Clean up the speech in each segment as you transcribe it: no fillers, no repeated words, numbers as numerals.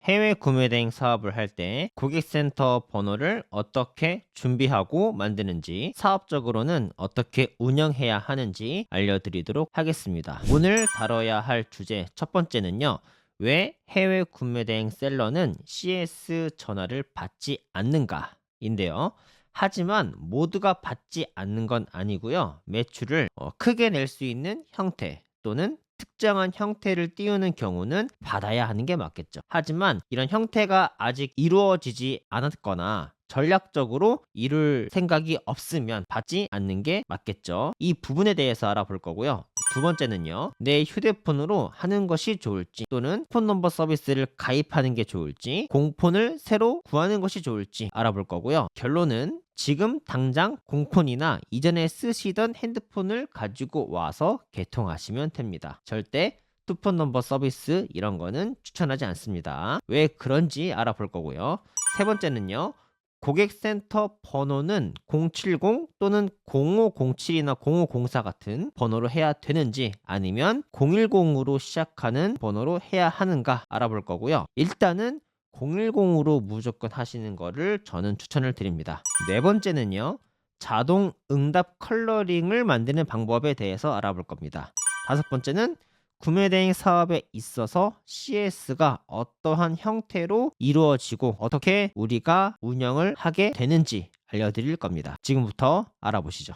해외 구매 대행 사업을 할 때 고객센터 번호를 어떻게 준비하고 만드는지, 사업적으로는 어떻게 운영해야 하는지 알려드리도록 하겠습니다. 오늘 다뤄야 할 주제 첫 번째는요. 왜 해외 구매 대행 셀러는 CS 전화를 받지 않는가? 인데요. 하지만 모두가 받지 않는 건 아니고요. 매출을 크게 낼 수 있는 형태 또는 특정한 형태를 띄우는 경우는 받아야 하는 게 맞겠죠. 하지만 이런 형태가 아직 이루어지지 않았거나 전략적으로 이룰 생각이 없으면 받지 않는 게 맞겠죠. 이 부분에 대해서 알아볼 거고요. 두 번째는요. 내 휴대폰으로 하는 것이 좋을지 또는 폰 넘버 서비스를 가입하는 게 좋을지 공폰을 새로 구하는 것이 좋을지 알아볼 거고요. 결론은 지금 당장 공폰이나 이전에 쓰시던 핸드폰을 가지고 와서 개통하시면 됩니다. 절대 투폰 넘버 서비스 이런 거는 추천하지 않습니다. 왜 그런지 알아볼 거고요. 세 번째는요. 고객센터 번호는 070 또는 0507이나 0504 같은 번호로 해야 되는지 아니면 010으로 시작하는 번호로 해야 하는가 알아볼 거고요. 일단은 010으로 무조건 하시는 거를 저는 추천을 드립니다. 네 번째는요. 자동 응답 컬러링을 만드는 방법에 대해서 알아볼 겁니다. 다섯 번째는 구매 대행 사업에 있어서 CS가 어떠한 형태로 이루어지고 어떻게 우리가 운영을 하게 되는지 알려드릴 겁니다. 지금부터 알아보시죠.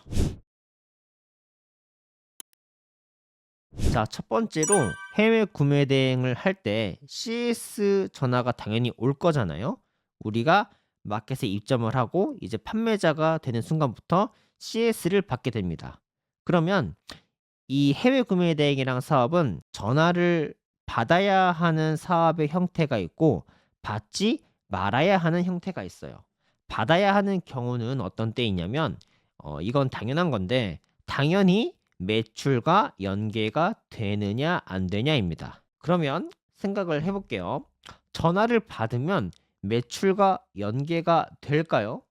자, 첫 번째로 해외 구매 대행을 할 때 CS 전화가 당연히 올 거잖아요. 우리가 마켓에 입점을 하고 이제 판매자가 되는 순간부터 CS를 받게 됩니다. 그러면 이 해외 구매 대행이랑 사업은 전화를 받아야 하는 사업의 형태가 있고 받지 말아야 하는 형태가 있어요. 받아야 하는 경우는 어떤 때이냐면 이건 당연한 건데 당연히 매출과 연계가 되느냐 안 되냐입니다. 그러면 생각을 해볼게요. 전화를 받으면 매출과 연계가 될까요?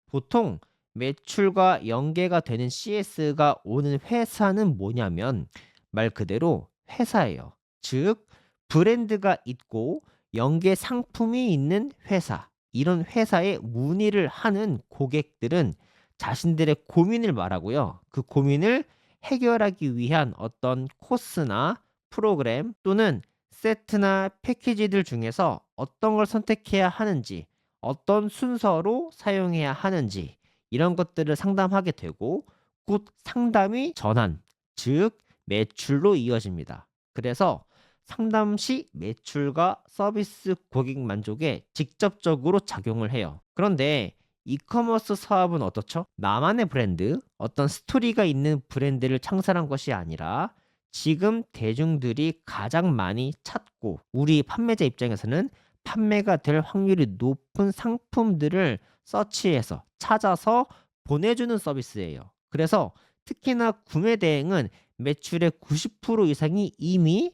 보통 매출과 연계가 되는 CS가 오는 회사는 뭐냐면 말 그대로 회사예요. 즉 브랜드가 있고 연계 상품이 있는 회사. 이런 회사에 문의를 하는 고객들은 자신들의 고민을 말하고요. 그 고민을 해결하기 위한 어떤 코스나 프로그램 또는 세트나 패키지들 중에서 어떤 걸 선택해야 하는지, 어떤 순서로 사용해야 하는지 이런 것들을 상담하게 되고 곧 상담이 전환, 즉 매출로 이어집니다. 그래서 상담 시 매출과 서비스 고객 만족에 직접적으로 작용을 해요. 그런데 이커머스 사업은 어떻죠? 나만의 브랜드, 어떤 스토리가 있는 브랜드를 창설한 것이 아니라 지금 대중들이 가장 많이 찾고 우리 판매자 입장에서는 판매가 될 확률이 높은 상품들을 서치해서 찾아서 보내주는 서비스예요. 그래서 특히나 구매 대행은 매출의 90% 이상이 이미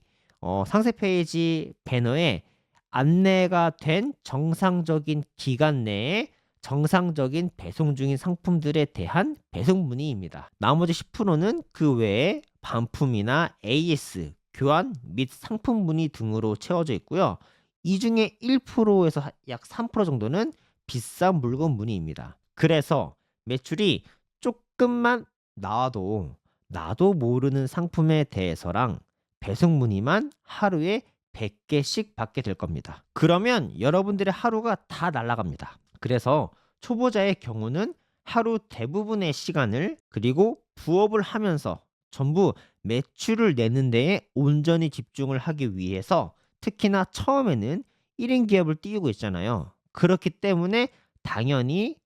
상세 페이지 배너에 안내가 된 정상적인 기간 내에 정상적인 배송 중인 상품들에 대한 배송 문의입니다. 나머지 10%는 그 외에 반품이나 AS, 교환 및 상품 문의 등으로 채워져 있고요. 이 중에 1%에서 약 3% 정도는 비싼 물건 문의입니다. 그래서 매출이 조금만 나와도 나도 모르는 상품에 대해서랑 배송 문의만 하루에 100개씩 받게 될 겁니다. 그러면 여러분들의 하루가 다 날아갑니다. 그래서 초보자의 경우는 하루 대부분의 시간을 그리고 부업을 하면서 전부 매출을 내는 데에 온전히 집중을 하기 위해서 특히나 처음에는 1인 기업을 띄우고 있잖아요. 그렇기 때문에 당연히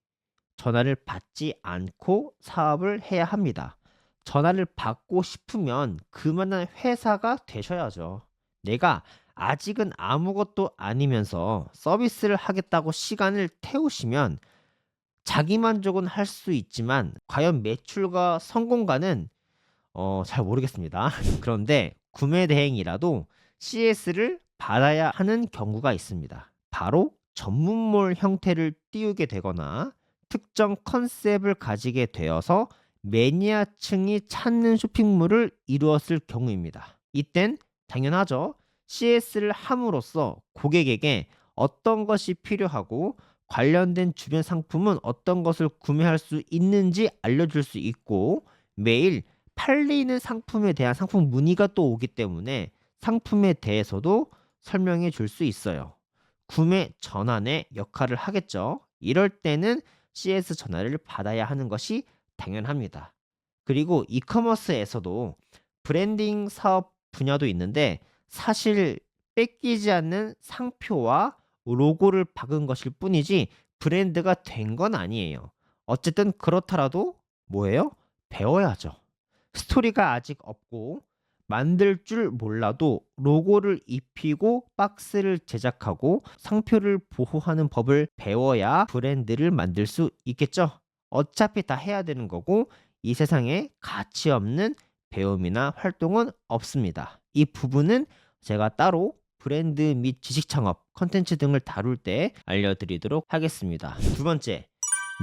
전화를 받지 않고 사업을 해야 합니다. 전화를 받고 싶으면 그만한 회사가 되셔야죠. 내가 아직은 아무것도 아니면서 서비스를 하겠다고 시간을 태우시면 자기 만족은 할 수 있지만 과연 매출과 성공가는 잘 모르겠습니다. 그런데 구매 대행이라도 CS를 받아야 하는 경우가 있습니다. 바로 전문몰 형태를 띄우게 되거나 특정 컨셉을 가지게 되어서 매니아층이 찾는 쇼핑몰을 이루었을 경우입니다. 이땐 당연하죠. CS를 함으로써 고객에게 어떤 것이 필요하고 관련된 주변 상품은 어떤 것을 구매할 수 있는지 알려줄 수 있고 매일 팔리는 상품에 대한 상품 문의가 또 오기 때문에 상품에 대해서도 설명해 줄 수 있어요. 구매 전환의 역할을 하겠죠. 이럴 때는 CS 전화를 받아야 하는 것이 당연합니다. 그리고 이커머스에서도 브랜딩 사업 분야도 있는데 사실 뺏기지 않는 상표와 로고를 박은 것일 뿐이지 브랜드가 된 건 아니에요. 어쨌든 그렇더라도 뭐예요? 배워야죠. 스토리가 아직 없고 만들 줄 몰라도 로고를 입히고 박스를 제작하고 상표를 보호하는 법을 배워야 브랜드를 만들 수 있겠죠. 어차피 다 해야 되는 거고 이 세상에 가치 없는 배움이나 활동은 없습니다. 이 부분은 제가 따로 브랜드 및 지식 창업, 컨텐츠 등을 다룰 때 알려드리도록 하겠습니다. 두 번째,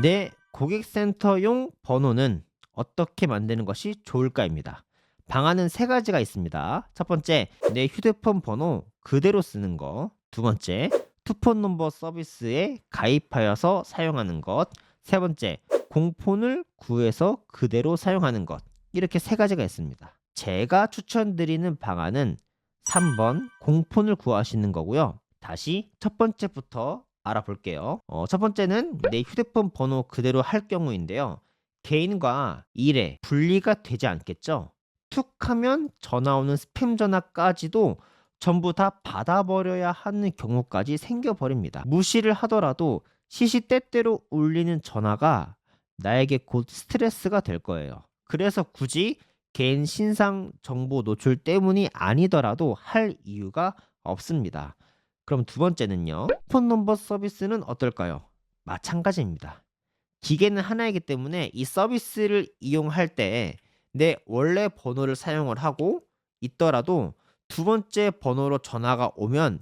내 고객센터용 번호는 어떻게 만드는 것이 좋을까입니다. 방안은 세 가지가 있습니다. 첫 번째, 내 휴대폰 번호 그대로 쓰는 것. 두 번째, 투폰 넘버 서비스에 가입하여서 사용하는 것. 세 번째, 공폰을 구해서 그대로 사용하는 것. 이렇게 세 가지가 있습니다. 제가 추천드리는 방안은 3번 공폰을 구하시는 거고요. 다시 첫 번째부터 알아볼게요. 첫 번째는 내 휴대폰 번호 그대로 할 경우인데요. 개인과 일에 분리가 되지 않겠죠? 툭 하면 전화 오는 스팸 전화까지도 전부 다 받아버려야 하는 경우까지 생겨버립니다. 무시를 하더라도 시시때때로 울리는 전화가 나에게 곧 스트레스가 될 거예요. 그래서 굳이 개인 신상 정보 노출 때문이 아니더라도 할 이유가 없습니다. 그럼 두 번째는요. 폰 넘버 서비스는 어떨까요? 마찬가지입니다. 기계는 하나이기 때문에 이 서비스를 이용할 때 내 원래 번호를 사용을 하고 있더라도 두 번째 번호로 전화가 오면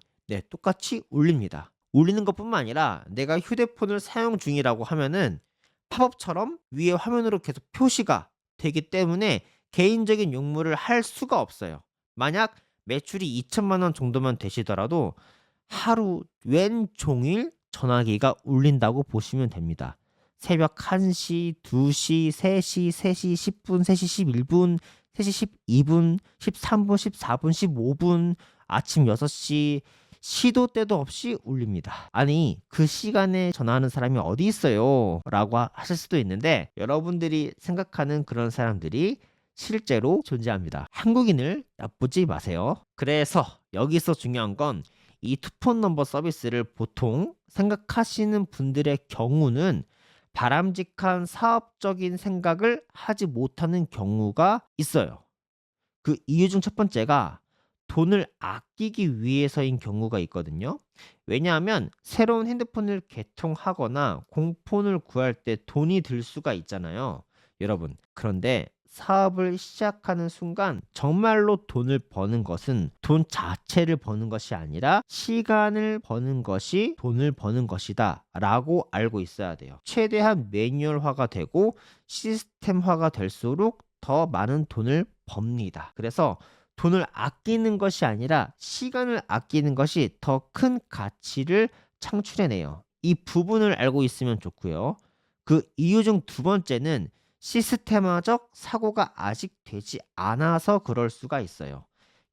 똑같이 울립니다. 울리는 것뿐만 아니라 내가 휴대폰을 사용 중이라고 하면은 팝업처럼 위에 화면으로 계속 표시가 되기 때문에 개인적인 용무를 할 수가 없어요. 만약 매출이 2천만 원 정도만 되시더라도 하루 왼종일 전화기가 울린다고 보시면 됩니다. 새벽 1시, 2시, 3시, 3시 10분, 3시 11분, 3시 12분, 13분, 14분, 15분, 아침 6시 시도 때도 없이 울립니다. 아니 그 시간에 전화하는 사람이 어디 있어요? 라고 하실 수도 있는데 여러분들이 생각하는 그런 사람들이 실제로 존재합니다. 한국인을 나쁘지 마세요. 그래서 여기서 중요한 건 이 투폰 넘버 서비스를 보통 생각하시는 분들의 경우는 바람직한 사업적인 생각을 하지 못하는 경우가 있어요. 그 이유 중 첫 번째가 돈을 아끼기 위해서인 경우가 있거든요. 왜냐하면 새로운 핸드폰을 개통하거나 공폰을 구할 때 돈이 들 수가 있잖아요. 여러분, 그런데 사업을 시작하는 순간 정말로 돈을 버는 것은 돈 자체를 버는 것이 아니라 시간을 버는 것이 돈을 버는 것이다 라고 알고 있어야 돼요. 최대한 매뉴얼화가 되고 시스템화가 될수록 더 많은 돈을 법니다. 그래서 돈을 아끼는 것이 아니라 시간을 아끼는 것이 더 큰 가치를 창출해내요. 이 부분을 알고 있으면 좋고요. 그 이유 중 두 번째는 시스템화적 사고가 아직 되지 않아서 그럴 수가 있어요.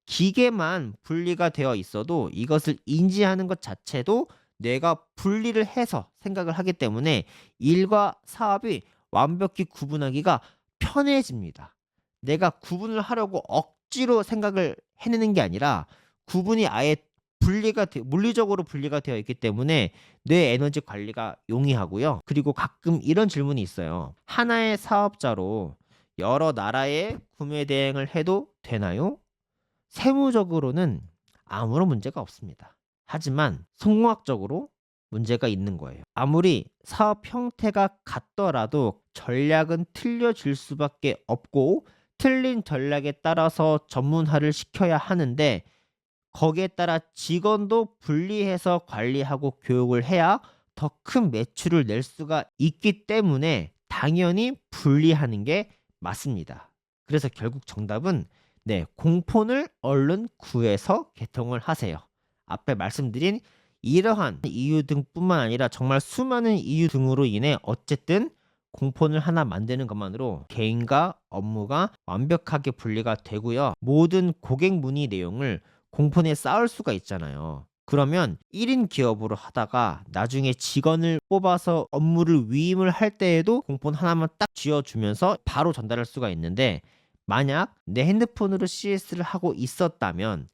기계만 분리가 되어 있어도 이것을 인지하는 것 자체도 뇌가 분리를 해서 생각을 하기 때문에 일과 사업이 완벽히 구분하기가 편해집니다. 내가 구분을 하려고 억지로 생각을 해내는 게 아니라 구분이 아예 물리적으로 분리가 되어 있기 때문에 뇌 에너지 관리가 용이하고요. 그리고 가끔 이런 질문이 있어요. 하나의 사업자로 여러 나라의 구매 대행을 해도 되나요? 세무적으로는 아무런 문제가 없습니다. 하지만 성공학적으로 문제가 있는 거예요. 아무리 사업 형태가 같더라도 전략은 틀려질 수밖에 없고 틀린 전략에 따라서 전문화를 시켜야 하는데 거기에 따라 직원도 분리해서 관리하고 교육을 해야 더 큰 매출을 낼 수가 있기 때문에 당연히 분리하는 게 맞습니다. 그래서 결국 정답은 공폰을 얼른 구해서 개통을 하세요. 앞에 말씀드린 이러한 이유 등뿐만 아니라 정말 수많은 이유 등으로 인해 어쨌든 공폰을 하나 만드는 것만으로 개인과 업무가 완벽하게 분리가 되고요. 모든 고객 문의 내용을 공폰에 쌓을 수가 있잖아요. 그러면 1인 기업으로 하다가 나중에 직원을 뽑아서 업무를 위임을 할 때에도 공폰 하나만 딱 쥐어주면서 바로 전달할 수가 있는데, 만약 내 핸드폰으로 CS를 하고 있었다면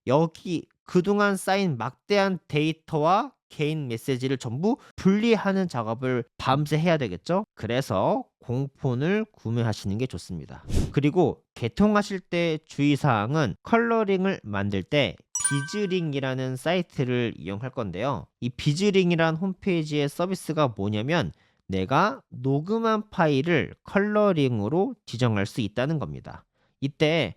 여기 그동안 쌓인 막대한 데이터와 개인 메시지를 전부 분리하는 작업을 밤새 해야 되겠죠? 그래서 공폰을 구매하시는 게 좋습니다. 그리고 개통하실 때 주의사항은 컬러링을 만들 때 비즈링이라는 사이트를 이용할 건데요. 이 비즈링이란 홈페이지의 서비스가 뭐냐면 내가 녹음한 파일을 컬러링으로 지정할 수 있다는 겁니다. 이때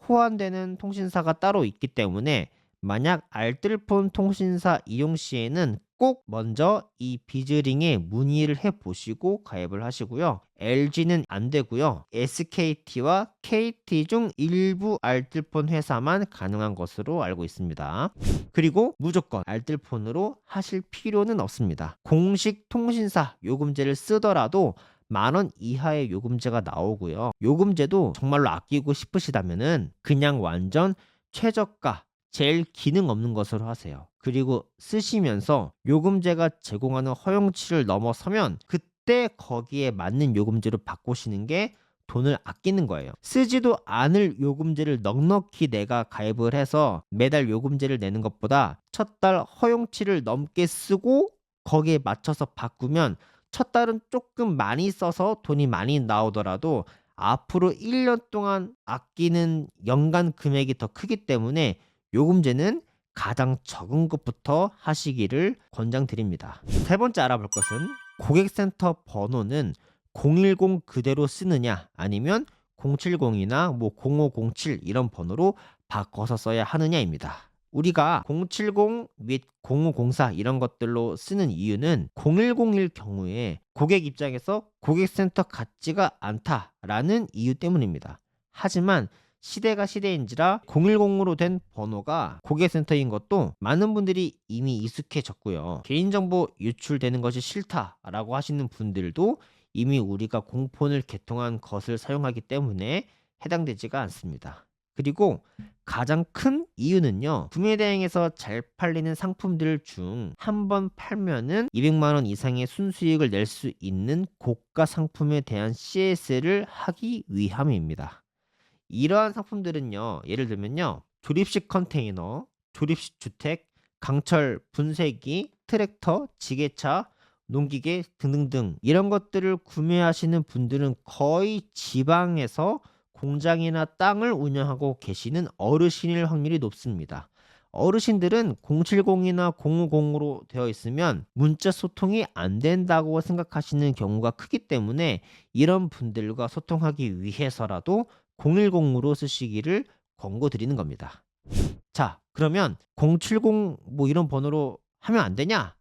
호환되는 통신사가 따로 있기 때문에 만약 알뜰폰 통신사 이용 시에는 꼭 먼저 이 비즈링에 문의를 해 보시고 가입을 하시고요. LG는 안 되고요. SKT와 KT 중 일부 알뜰폰 회사만 가능한 것으로 알고 있습니다. 그리고 무조건 알뜰폰으로 하실 필요는 없습니다. 공식 통신사 요금제를 쓰더라도 10,000원 이하의 요금제가 나오고요. 요금제도 정말로 아끼고 싶으시다면은 그냥 완전 최저가, 제일 기능 없는 것으로 하세요. 그리고 쓰시면서 요금제가 제공하는 허용치를 넘어서면 그때 거기에 맞는 요금제로 바꾸시는 게 돈을 아끼는 거예요. 쓰지도 않을 요금제를 넉넉히 내가 가입을 해서 매달 요금제를 내는 것보다 첫 달 허용치를 넘게 쓰고 거기에 맞춰서 바꾸면 첫 달은 조금 많이 써서 돈이 많이 나오더라도 앞으로 1년 동안 아끼는 연간 금액이 더 크기 때문에 요금제는 가장 적은 것부터 하시기를 권장드립니다. 세 번째 알아볼 것은 고객센터 번호는 010 그대로 쓰느냐 아니면 070이나 뭐 0507 이런 번호로 바꿔서 써야 하느냐입니다. 우리가 070 및 0504 이런 것들로 쓰는 이유는 0101 경우에 고객 입장에서 고객센터 같지가 않다라는 이유 때문입니다. 하지만 시대가 시대인지라 010으로 된 번호가 고객센터인 것도 많은 분들이 이미 익숙해졌고요. 개인정보 유출되는 것이 싫다라고 하시는 분들도 이미 우리가 공폰을 개통한 것을 사용하기 때문에 해당되지가 않습니다. 그리고 가장 큰 이유는요. 구매대행에서 잘 팔리는 상품들 중 한 번 팔면은 200만 원 이상의 순수익을 낼 수 있는 고가 상품에 대한 CS를 하기 위함입니다. 이러한 상품들은요. 예를 들면요. 조립식 컨테이너, 조립식 주택, 강철 분쇄기, 트랙터, 지게차, 농기계 등등등 이런 것들을 구매하시는 분들은 거의 지방에서 공장이나 땅을 운영하고 계시는 어르신일 확률이 높습니다. 어르신들은 070이나 050으로 되어 있으면 문자 소통이 안 된다고 생각하시는 경우가 크기 때문에 이런 분들과 소통하기 위해서라도 010으로 쓰시기를 권고드리는 겁니다. 자, 그러면 070 뭐 이런 번호로 하면 안 되냐?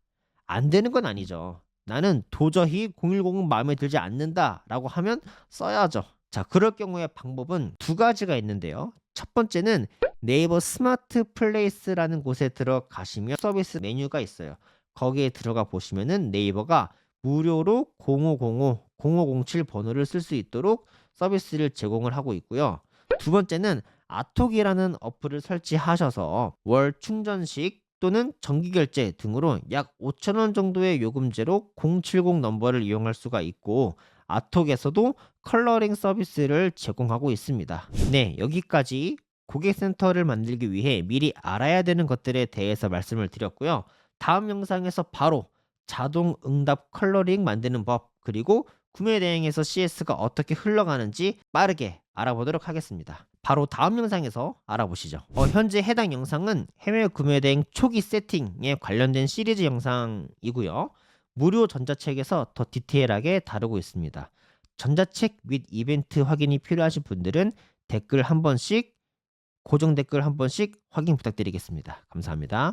안 되는 건 아니죠. 나는 도저히 010은 마음에 들지 않는다라고 하면 써야죠. 자, 그럴 경우에 방법은 두 가지가 있는데요. 첫 번째는 네이버 스마트 플레이스라는 곳에 들어가시면 서비스 메뉴가 있어요. 거기에 들어가 보시면은 네이버가 무료로 0505, 0507 번호를 쓸 수 있도록 서비스를 제공을 하고 있고요. 두 번째는 아톡이라는 어플을 설치하셔서 월 충전식 또는 정기결제 등으로 약 5,000원 정도의 요금제로 070 넘버를 이용할 수가 있고 아톡에서도 컬러링 서비스를 제공하고 있습니다. 네, 여기까지 고객센터를 만들기 위해 미리 알아야 되는 것들에 대해서 말씀을 드렸고요. 다음 영상에서 바로 자동 응답 컬러링 만드는 법 그리고 구매 대행에서 CS가 어떻게 흘러가는지 빠르게 알아보도록 하겠습니다. 바로 다음 영상에서 알아보시죠. 현재 해당 영상은 해외 구매 대행 초기 세팅에 관련된 시리즈 영상이고요. 무료 전자책에서 더 디테일하게 다루고 있습니다. 전자책 및 이벤트 확인이 필요하신 분들은 댓글 한 번씩, 고정 댓글 한 번씩 확인 부탁드리겠습니다. 감사합니다.